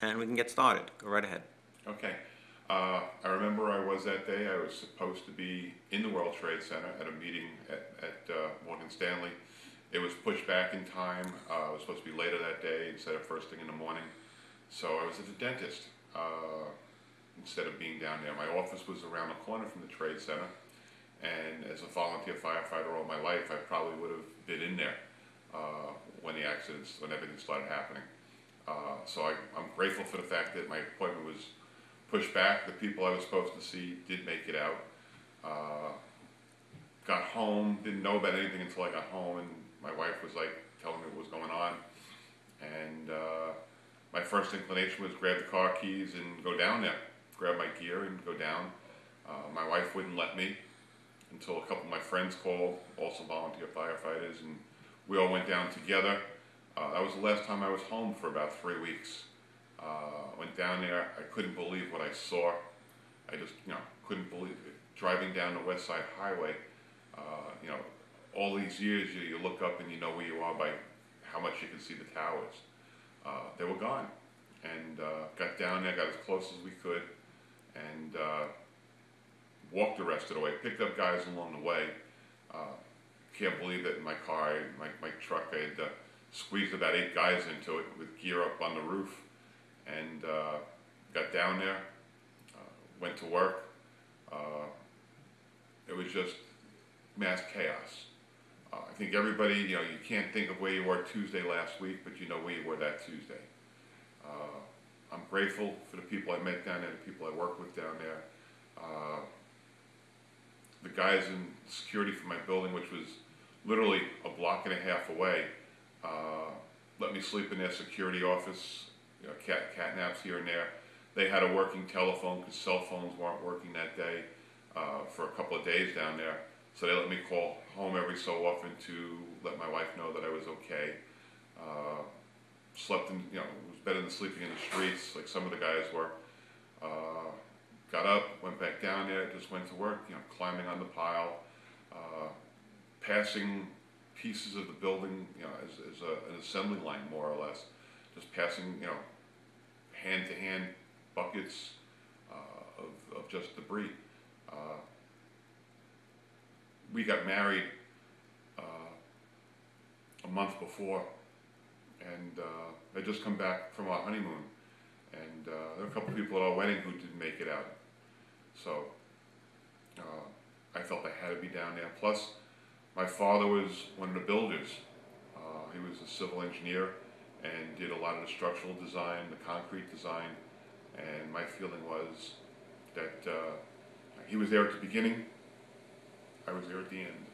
and we can get started. Go right ahead. Okay. I remember I was that day. I was supposed to be in the World Trade Center at a meeting at Morgan Stanley. It was pushed back in time. I was supposed to be later that day instead of first thing in the morning. So I was at the dentist instead of being down there. My office was around the corner from the Trade Center. And as a volunteer firefighter all my life, I probably would have been in there when the accidents, when everything started happening. So I'm grateful for the fact that my appointment was pushed back. The people I was supposed to see did make it out. Got home, didn't know about anything until I got home, and my wife was like telling me what was going on. And my first inclination was grab the car keys and go down there, grab my gear and go down. My wife wouldn't let me until a couple of my friends called, also volunteer firefighters, and we all went down together. That was the last time I was home for about 3 weeks. Went down there, I couldn't believe what I saw. I just, couldn't believe it. Driving down the West Side Highway, all these years you look up and you know where you are by how much you can see the towers. They were gone. And got down there, got as close as we could, and walked the rest of the way. Picked up guys along the way. Can't believe that in my car, my truck, I had squeezed about 8 guys into it with gear up on the roof, and got down there, went to work. It was just mass chaos. I think everybody, you can't think of where you were Tuesday last week, but you know where you were that Tuesday. I'm grateful for the people I met down there, the people I work with down there. The guys in security for my building, which was literally a block and a half away, let me sleep in their security office, cat naps here and there. They had a working telephone because cell phones weren't working that day for a couple of days down there. So they let me call home every so often to let my wife know that I was okay. Slept in, it was better than sleeping in the streets like some of the guys were. Got up, went back down there, just went to work, climbing on the pile, passing pieces of the building, as an assembly line, more or less. Just passing, hand-to-hand buckets of just debris. We got married a month before, and I'd just come back from our honeymoon, and there were a couple of people at our wedding who didn't make it out. So I felt I had to be down there. Plus, my father was one of the builders. He was a civil engineer and did a lot of the structural design, the concrete design, and my feeling was that he was there at the beginning, I was there at the end.